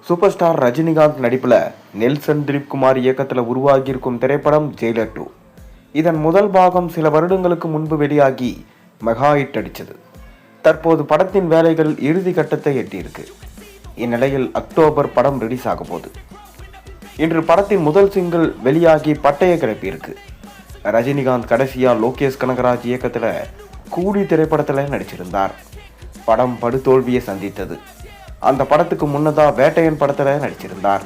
Super star Rajinikanth நடிப்பில் Nelson Dilip Kumar இயக்கத்தில் உருவாகியிருக்கும் திரைப்படம் ஜெயிலர் 2. இதன் முதல் பாகம் சில வருடங்களுக்கு முன்பு வெளியாகி மெகா ஹிட் அடித்தது. தற்போது படத்தின் வேலைகள் இறுதி கட்டத்தை எட்டியிருக்கு. இந்நிலையில் அக்டோபர் படம் ரிலீஸ் ஆக போகுது. இன்று படத்தின் முதல் சிங்கிள் வெளியாகி பட்டையை கிளப்பியிருக்கு. ரஜினிகாந்த் கடைசியா லோகேஷ் கனகராஜ் இயக்கத்தில் கூலி திரைப்படத்தில் நடிச்சிருந்தார். படம் படுதோல்வியை சந்தித்தது. அந்த படத்துக்கு முன்னதாக வேட்டையன் படத்தில் நடிச்சிருந்தார்.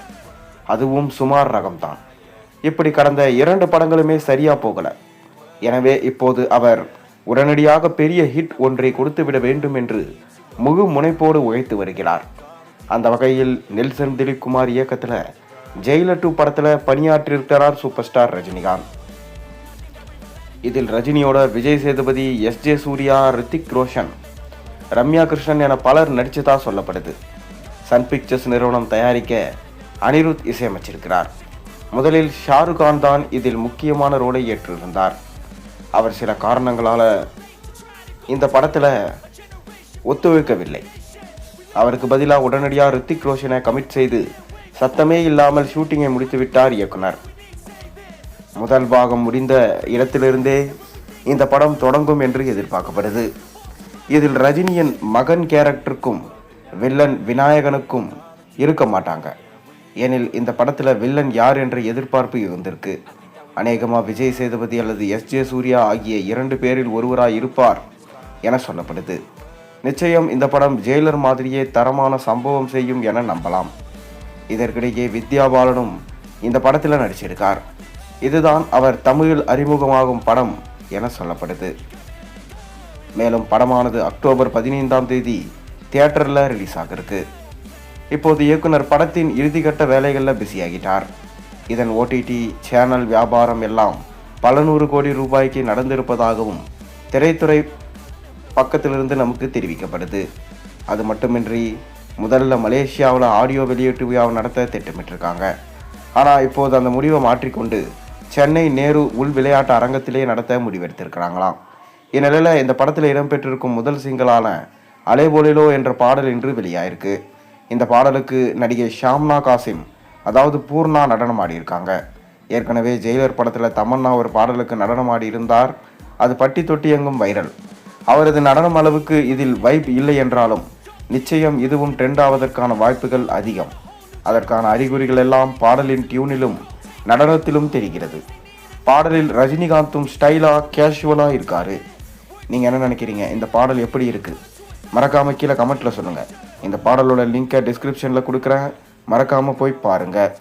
அதுவும் சுமார் ரகம்தான். இப்படி கடந்த 2 படங்களுமே சரியா போகல. எனவே இப்போது அவர் உடனடியாக பெரிய ஹிட் ஒன்றை கொடுத்துவிட வேண்டும் என்று முழு முனைப்போடு உழைத்து வருகிறார். அந்த வகையில் நெல்சன் திலீப் குமார் இயக்கத்தில் ஜெயிலர் 2 படத்தில் பணியாற்றியிருக்கிறார் சூப்பர் ஸ்டார் ரஜினிகாந்த். இதில் ரஜினியோட விஜய் சேதுபதி, எஸ்.ஜே. சூர்யா, ரித்திக் ரோஷன், ரம்யா கிருஷ்ணன் என பலர் நடிச்சதா சொல்லப்படுது. சன் பிக்சர்ஸ் நிறுவனம் தயாரிக்க அனிருத் இசையமைச்சிருக்கிறார். முதலில் ஷாருக் கான் தான் இதில் முக்கியமான ரோலை ஏற்றிருந்தார். அவர் சில காரணங்களால் இந்த படத்தில் ஒத்துழைக்கவில்லை. அவருக்கு பதிலாக உடனடியாக ரித்திக் ரோஷனை கமிட் செய்து சத்தமே இல்லாமல் ஷூட்டிங்கை முடித்துவிட்டார் இயக்குனர். முதல் பாகம் முடிந்த இடத்திலிருந்தே இந்த படம் தொடங்கும் என்று எதிர்பார்க்கப்படுது. இதில் ரஜினியின் மகன் கேரக்டருக்கும் வில்லன் விநாயகனுக்கும் இருக்க மாட்டாங்க. ஏனில் இந்த படத்தில் வில்லன் யார் என்ற எதிர்பார்ப்பு இருந்திருக்கு. அநேகமாக விஜய் சேதுபதி அல்லது எஸ்.ஜே. சூர்யா ஆகிய 2 பேரில் ஒருவராய் இருப்பார் என சொல்லப்படுது. நிச்சயம் இந்த படம் ஜெயிலர் மாதிரியே தரமான சம்பவம் செய்யும் என நம்பலாம். இதற்கிடையே வித்யா பாலனும் இந்த படத்தில் நடிச்சிருக்கார். இதுதான் அவர் தமிழில் அறிமுகமாகும் படம் என சொல்லப்படுது. மேலும் படமானது அக்டோபர் 15ஆம் தேதி தியேட்டரில் ரிலீஸ் ஆகிருக்கு. இப்போது இயக்குனர் படத்தின் இறுதிக்கட்ட வேலைகளில் பிஸியாகிட்டார். இதன் OTT சேனல் வியாபாரம் எல்லாம் பல 100 கோடி ரூபாய்க்கு நடந்திருப்பதாகவும் திரைத்துறை பக்கத்திலிருந்து நமக்கு தெரிவிக்கப்படுது. அது மட்டுமின்றி முதல்ல மலேசியாவில் ஆடியோ வெளியீட்டு விழாவை நடத்த திட்டமிட்டிருக்காங்க. ஆனால் இப்போது அந்த முடிவை மாற்றிக்கொண்டு சென்னை நேரு உள் விளையாட்டு அரங்கத்திலே நடத்த முடிவெடுத்திருக்கிறாங்களாம். இந்நிலையில் இந்த படத்தில் இடம்பெற்றிருக்கும் முதல் சிங்களான அலேபோலிலோ என்ற பாடல் இன்று வெளியாயிருக்கு. இந்த பாடலுக்கு நடிகை ஷாம்னா காசிம் அதாவது பூர்ணா நடனம் ஆடியிருக்காங்க. ஏற்கனவே ஜெயிலர் படத்தில் தமன்னா ஒரு பாடலுக்கு நடனம் ஆடி இருந்தார். அது பட்டி தொட்டி எங்கும் வைரல். அவரது நடனம் அளவுக்கு இதில் வைப் இல்லை என்றாலும் நிச்சயம் இதுவும் ட்ரெண்ட் ஆவதற்கான வாய்ப்புகள் அதிகம். அதற்கான அறிகுறிகள் எல்லாம் பாடலின் டியூனிலும் நடனத்திலும் தெரிகிறது. பாடலில் ரஜினிகாந்தும் ஸ்டைலாக கேஷுவலாக இருக்காரு. நீங்கள் என்ன நினைக்கிறீங்க? இந்த பாடல் எப்படி இருக்குது? மறக்காமல் கீழே கமெண்ட்டில் சொல்லுங்கள். இந்த பாடலோட லிங்கை டிஸ்கிரிப்ஷனில் கொடுக்குறேன். மறக்காமல் போய் பாருங்கள்.